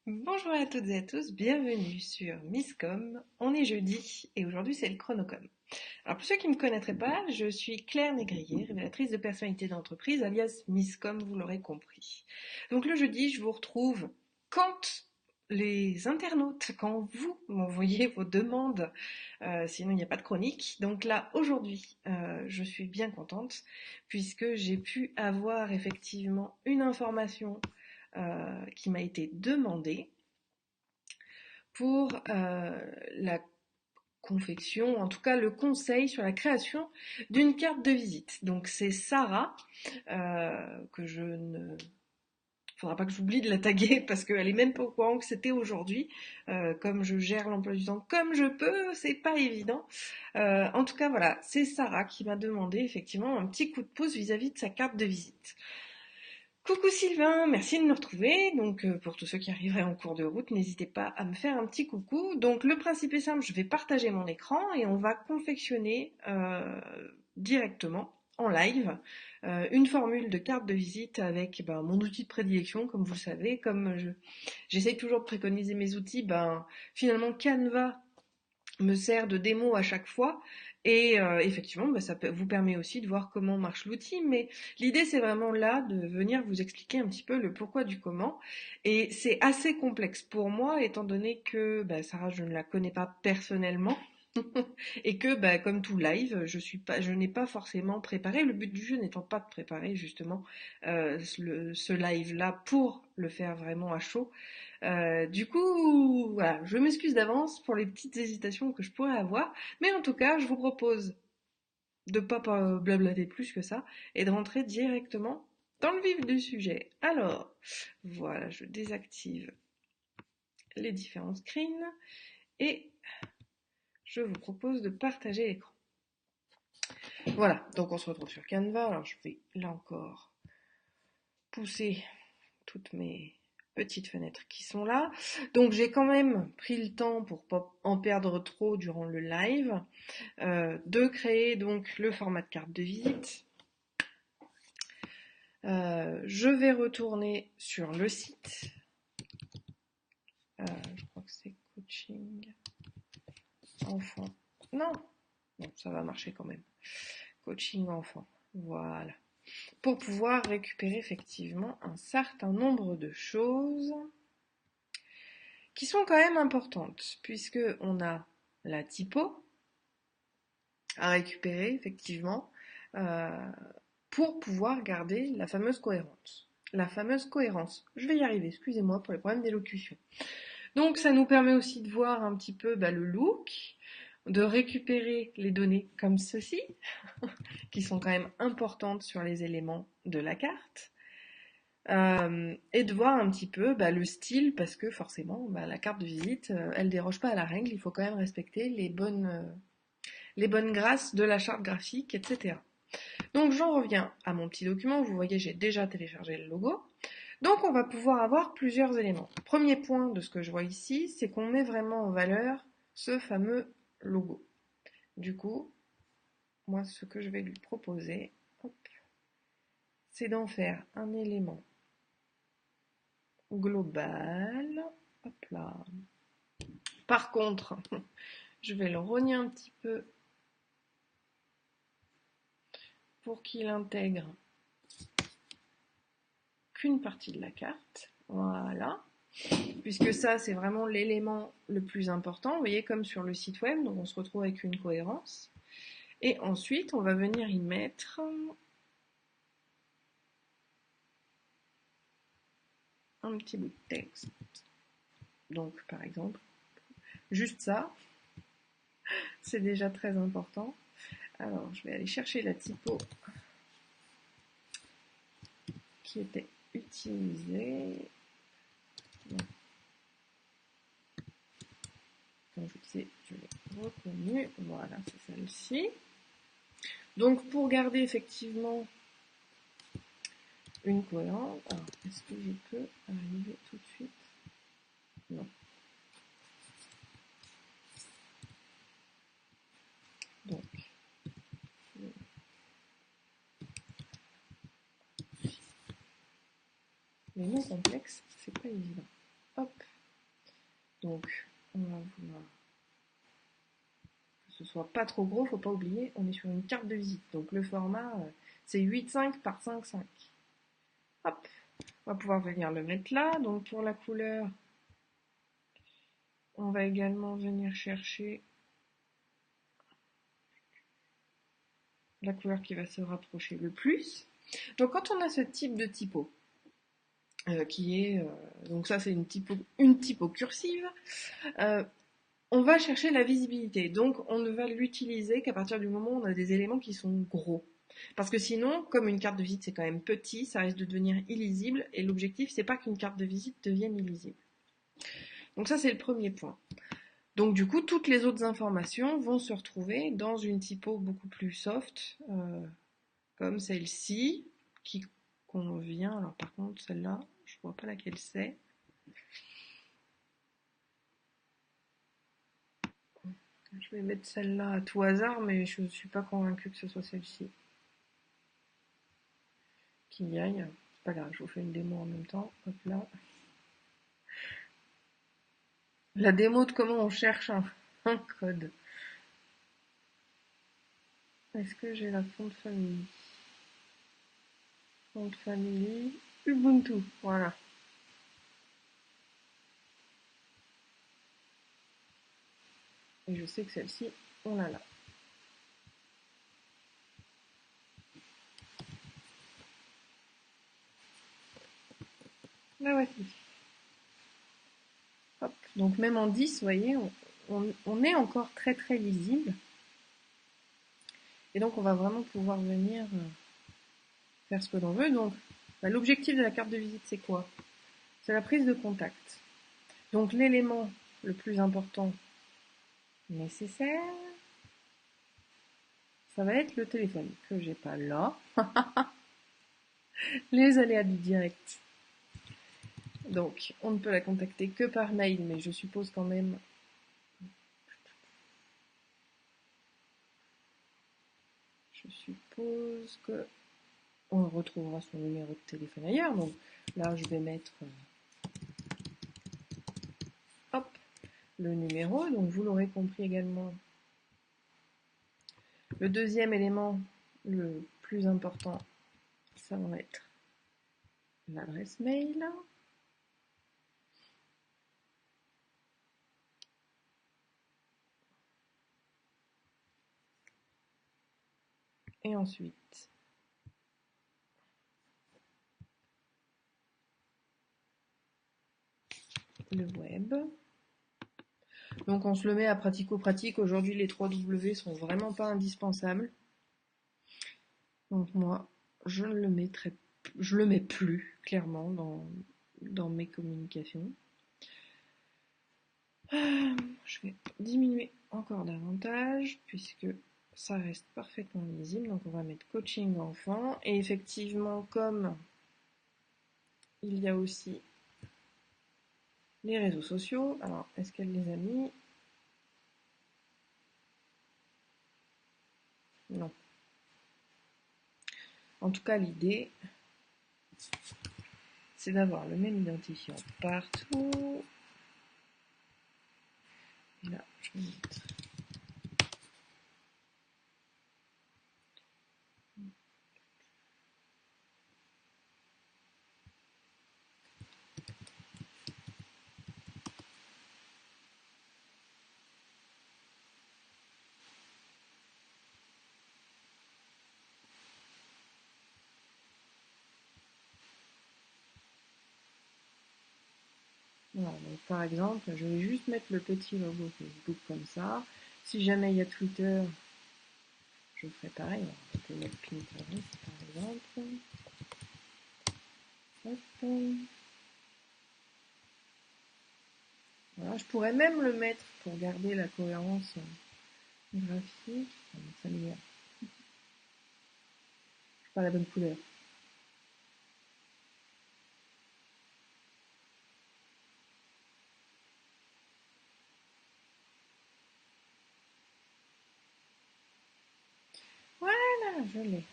Bonjour à toutes et à tous, bienvenue sur Misscom. On est jeudi et aujourd'hui c'est le Chronocom. Alors pour ceux qui ne me connaîtraient pas, je suis Claire Négrier, révélatrice de personnalité d'entreprise, alias Misscom, vous l'aurez compris. Donc le jeudi, je vous retrouve quand les internautes, quand vous m'envoyez vos demandes, sinon il n'y a pas de chronique. Donc là, aujourd'hui, je suis bien contente puisque j'ai pu avoir effectivement une information qui m'a été demandée pour la confection, en tout cas le conseil sur la création d'une carte de visite. Donc c'est Sarah, que je ne... Faudra pas que j'oublie de la taguer parce qu'elle est même pas au courant que c'était aujourd'hui. Comme je gère l'emploi du temps comme je peux, c'est pas évident. En tout cas voilà, c'est Sarah qui m'a demandé effectivement un petit coup de pouce vis-à-vis de sa carte de visite. Coucou Sylvain, merci de me retrouver. Donc pour tous ceux qui arriveraient en cours de route, n'hésitez pas à me faire un petit coucou. Donc le principe est simple, je vais partager mon écran et on va confectionner directement en live une formule de carte de visite avec mon outil de prédilection, comme vous le savez. J'essaye toujours de préconiser mes outils, finalement Canva me sert de démo à chaque fois. Et effectivement, ça vous permet aussi de voir comment marche l'outil. Mais l'idée, c'est vraiment là de venir vous expliquer un petit peu le pourquoi du comment. Et c'est assez complexe pour moi, étant donné que Sarah, je ne la connais pas personnellement. Et que, comme tout live, je n'ai pas forcément préparé. Le but du jeu n'étant pas de préparer justement ce live-là pour le faire vraiment à chaud. Du coup, voilà, je m'excuse d'avance pour les petites hésitations que je pourrais avoir, mais en tout cas, je vous propose de pas blablater plus que ça et de rentrer directement dans le vif du sujet. Alors, voilà, je désactive les différents screens et je vous propose de partager l'écran. Voilà, donc on se retrouve sur Canva. Alors, je vais là encore pousser toutes mes petites fenêtres qui sont là. Donc j'ai quand même pris le temps pour pas en perdre trop durant le live, de créer donc le format de carte de visite. Je vais retourner sur le site. Je crois que c'est coaching enfant. Non, bon, ça va marcher quand même. Coaching enfant. Voilà. Pour pouvoir récupérer effectivement un certain nombre de choses qui sont quand même importantes, puisque on a la typo à récupérer effectivement pour pouvoir garder la fameuse cohérence. La fameuse cohérence. Je vais y arriver, excusez-moi pour les problèmes d'élocution. Donc ça nous permet aussi de voir un petit peu le look, de récupérer les données comme ceci, qui sont quand même importantes sur les éléments de la carte. Et de voir un petit peu le style, parce que forcément la carte de visite, elle déroge pas à la règle, il faut quand même respecter les bonnes grâces de la charte graphique, etc. Donc j'en reviens à mon petit document, vous voyez j'ai déjà téléchargé le logo. Donc on va pouvoir avoir plusieurs éléments. Premier point de ce que je vois ici, c'est qu'on met vraiment en valeur ce fameux logo. Du coup, moi ce que je vais lui proposer, c'est d'en faire un élément global. Hop là. Par contre, je vais le rogner un petit peu pour qu'il intègre qu'une partie de la carte. Voilà. Puisque ça, c'est vraiment l'élément le plus important. Vous voyez, comme sur le site web, donc on se retrouve avec une cohérence. Et ensuite, on va venir y mettre un petit bout de texte. Donc, par exemple, juste ça, c'est déjà très important. Alors, je vais aller chercher la typo qui était utilisée. Comme je sais, je l'ai reconnue. Voilà, c'est celle-ci. Donc, pour garder effectivement une cohérence, alors, est-ce que je peux arriver tout de suite? Non. Donc, les noms complexes, c'est pas évident. Hop. Donc, on va vouloir que ce soit pas trop gros, faut pas oublier, on est sur une carte de visite. Donc le format, c'est 8,5 par 5,5. Hop, on va pouvoir venir le mettre là. Donc pour la couleur, on va également venir chercher la couleur qui va se rapprocher le plus. Donc quand on a ce type de typo, qui est, donc ça c'est une typo cursive, on va chercher la visibilité. Donc on ne va l'utiliser qu'à partir du moment où on a des éléments qui sont gros. Parce que sinon, comme une carte de visite c'est quand même petit, ça risque de devenir illisible, et l'objectif c'est pas qu'une carte de visite devienne illisible. Donc ça c'est le premier point. Donc du coup, toutes les autres informations vont se retrouver dans une typo beaucoup plus soft, comme celle-ci, qui convient. Alors par contre, celle-là, je vois pas laquelle c'est. Je vais mettre celle-là à tout hasard, mais je ne suis pas convaincue que ce soit celle-ci qui y aille. C'est pas grave, je vous fais une démo en même temps. Hop là. La démo de comment on cherche un code. Est-ce que j'ai la font famille? Font family, Ubuntu, voilà. Et je sais que celle-ci, on l'a là. La voici. Hop. Donc même en 10, vous voyez, on est encore très très lisible. Et donc on va vraiment pouvoir venir faire ce que l'on veut. Donc l'objectif de la carte de visite, c'est quoi? C'est la prise de contact. Donc l'élément le plus important nécessaire, ça va être le téléphone, que j'ai pas là. Les aléas du direct. Donc on ne peut la contacter que par mail, mais je suppose quand même... Je suppose que on retrouvera son numéro de téléphone ailleurs. Donc là, je vais mettre hop, le numéro. Donc vous l'aurez compris également. Le deuxième élément, le plus important, ça va être l'adresse mail. Et ensuite, le web. Donc on se le met à pratico-pratique. Aujourd'hui, les 3 W sont vraiment pas indispensables. Donc moi, je ne le mettrai, je le mets plus clairement dans mes communications. Je vais diminuer encore davantage puisque ça reste parfaitement lisible. Donc on va mettre coaching enfant. Et effectivement, comme il y a aussi les réseaux sociaux, alors est-ce qu'elle les a mis? Non. En tout cas, l'idée, c'est d'avoir le même identifiant partout. Et là, je vais mettre voilà, donc par exemple, je vais juste mettre le petit logo Facebook comme ça. Si jamais il y a Twitter, je ferai pareil. Alors, on peut mettre Pinterest par exemple. Hop. Voilà, je pourrais même le mettre pour garder la cohérence graphique. Ça m'énerve. Pas la bonne couleur. Voilà, je l'ai.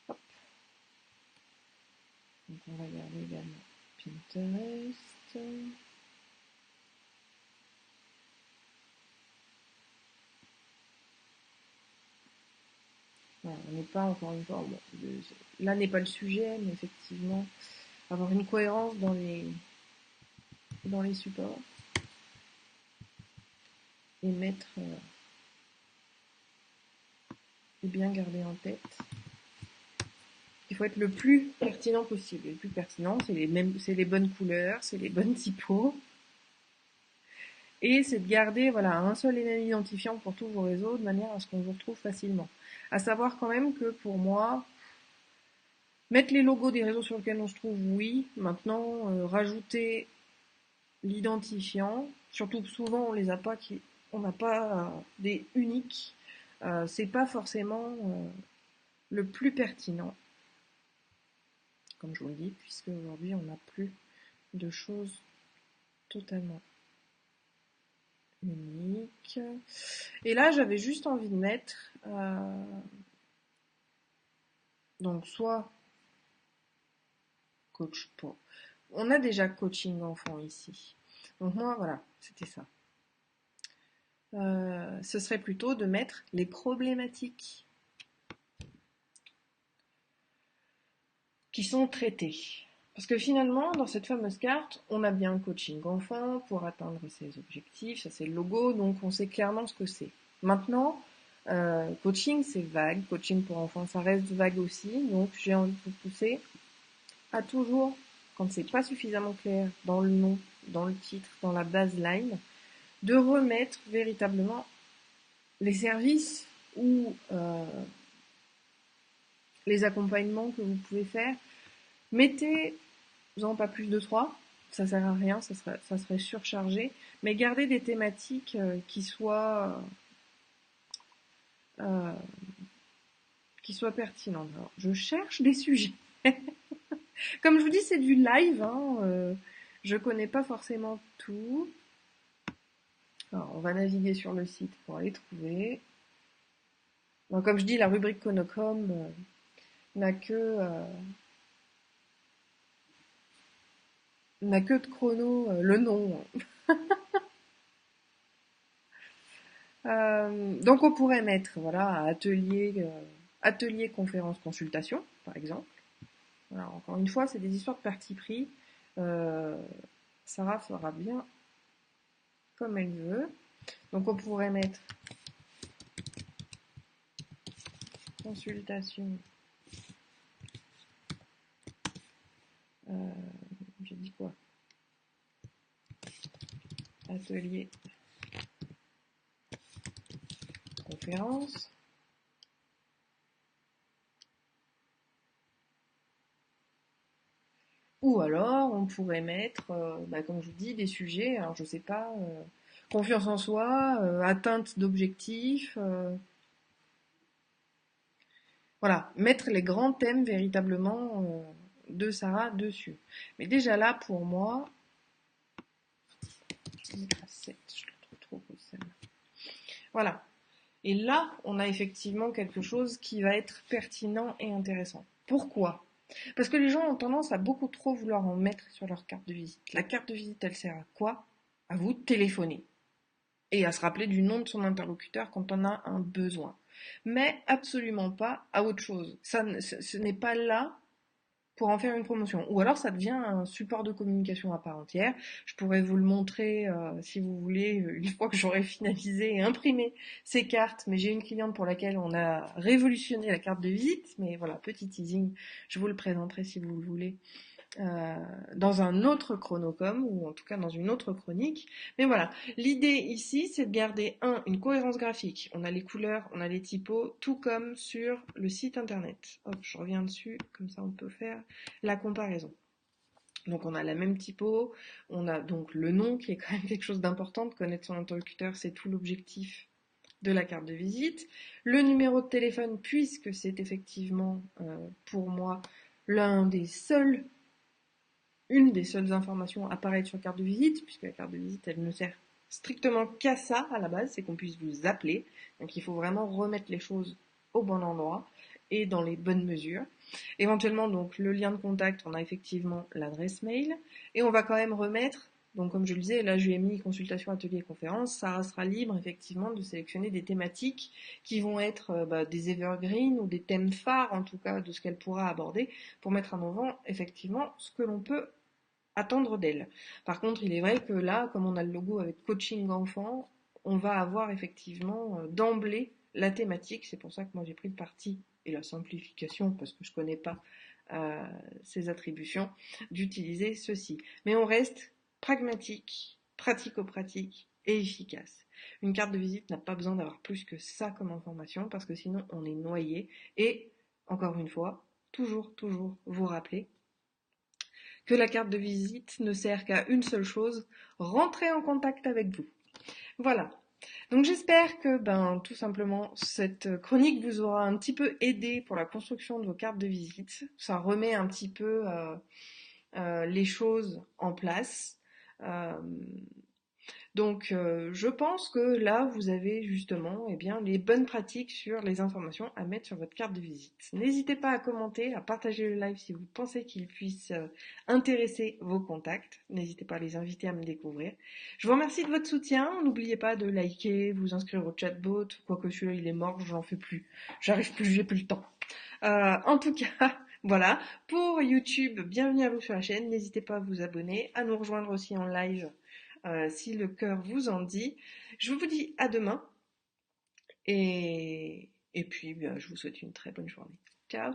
Hop. Donc on va garder également Pinterest. on n'est pas encore une fois, bon, là n'est pas le sujet, mais effectivement, avoir une cohérence dans les supports et et bien garder en tête qu'il faut être le plus pertinent possible. Et le plus pertinent, c'est les bonnes couleurs, c'est les bonnes typos. Et c'est de garder voilà, un seul et même identifiant pour tous vos réseaux de manière à ce qu'on vous retrouve facilement. À savoir quand même que pour moi, mettre les logos des réseaux sur lesquels on se trouve, oui. Maintenant, rajouter l'identifiant, surtout que souvent on les a pas, on n'a pas des uniques, c'est pas forcément le plus pertinent, comme je vous le dis, puisque aujourd'hui on n'a plus de choses totalement uniques. Et là, j'avais juste envie de mettre donc soit coach pour. On a déjà coaching enfant ici. Donc moi, voilà, c'était ça. Ce serait plutôt de mettre les problématiques qui sont traitées. Parce que finalement, dans cette fameuse carte, on a bien coaching enfant pour atteindre ses objectifs, ça c'est le logo, donc on sait clairement ce que c'est. Maintenant, coaching c'est vague, coaching pour enfants ça reste vague aussi, donc j'ai envie de vous pousser à toujours, quand c'est pas suffisamment clair dans le nom, dans le titre, dans la baseline, de remettre véritablement les services ou les accompagnements que vous pouvez faire. Mettez-en pas plus de 3, ça sert à rien, ça serait surchargé, mais gardez des thématiques euh, qui soient pertinentes. Alors, je cherche des sujets. Comme je vous dis, c'est du live, hein, je connais pas forcément tout. Alors, on va naviguer sur le site pour les trouver. Donc, comme je dis, la rubrique Conocom n'a que de chrono le nom. Donc on pourrait mettre voilà atelier conférence consultation par exemple. Voilà, encore une fois c'est des histoires de parti pris. Sarah fera bien comme elle veut. Donc on pourrait mettre consultation. J'ai dit quoi? Atelier conférence. Ou alors, on pourrait mettre, comme je vous dis, des sujets, alors je sais pas, confiance en soi, atteinte d'objectifs, voilà, mettre les grands thèmes véritablement de Sarah dessus. Mais déjà là, pour moi, je vais mettre à 7, je le trouve trop beau celle-là. Voilà. Et là, on a effectivement quelque chose qui va être pertinent et intéressant. Pourquoi? Parce que les gens ont tendance à beaucoup trop vouloir en mettre sur leur carte de visite. La carte de visite, elle sert à quoi? À vous téléphoner. Et à se rappeler du nom de son interlocuteur quand on a un besoin. Mais absolument pas à autre chose. Ce n'est pas là pour en faire une promotion. Ou alors ça devient un support de communication à part entière. Je pourrais vous le montrer si vous voulez une fois que j'aurai finalisé et imprimé ces cartes. Mais j'ai une cliente pour laquelle on a révolutionné la carte de visite. Mais voilà, petit teasing, je vous le présenterai si vous le voulez. Dans un autre chronocom ou en tout cas dans une autre chronique. Mais voilà, l'idée ici c'est de garder une cohérence graphique. On a les couleurs, on a les typos, tout comme sur le site internet. Hop, je reviens dessus, comme ça on peut faire la comparaison. Donc on a la même typo, on a donc le nom qui est quand même quelque chose d'important, de connaître son interlocuteur, c'est tout l'objectif de la carte de visite. Le numéro de téléphone, puisque c'est effectivement pour moi une des seules informations apparaître sur carte de visite, puisque la carte de visite, elle ne sert strictement qu'à ça à la base, c'est qu'on puisse vous appeler. Donc il faut vraiment remettre les choses au bon endroit et dans les bonnes mesures. Éventuellement, donc le lien de contact, on a effectivement l'adresse mail et on va quand même remettre Donc comme je le disais, là j'ai mis consultation, atelier, conférence, ça sera libre effectivement de sélectionner des thématiques qui vont être des evergreens ou des thèmes phares en tout cas de ce qu'elle pourra aborder pour mettre en avant effectivement ce que l'on peut attendre d'elle. Par contre, il est vrai que là, comme on a le logo avec coaching enfant, on va avoir effectivement d'emblée la thématique. C'est pour ça que moi j'ai pris le parti et la simplification, parce que je ne connais pas euh, ces attributions, d'utiliser ceci. Mais on reste pragmatique, pratico-pratique et efficace. Une carte de visite n'a pas besoin d'avoir plus que ça comme information, parce que sinon on est noyé. Et, encore une fois, toujours vous rappeler que la carte de visite ne sert qu'à une seule chose, rentrer en contact avec vous. Voilà. Donc j'espère que tout simplement cette chronique vous aura un petit peu aidé pour la construction de vos cartes de visite. Ça remet un petit peu les choses en place. Euh, donc, je pense que là, vous avez justement les bonnes pratiques sur les informations à mettre sur votre carte de visite. N'hésitez pas à commenter, à partager le live si vous pensez qu'il puisse intéresser vos contacts. N'hésitez pas à les inviter à me découvrir. Je vous remercie de votre soutien. N'oubliez pas de liker, vous inscrire au chatbot. Quoique celui-là, il est mort, j'en fais plus. J'arrive plus, j'ai plus le temps. En tout cas, voilà. Pour YouTube, bienvenue à vous sur la chaîne. N'hésitez pas à vous abonner, à nous rejoindre aussi en live si le cœur vous en dit. Je vous dis à demain et puis je vous souhaite une très bonne journée. Ciao!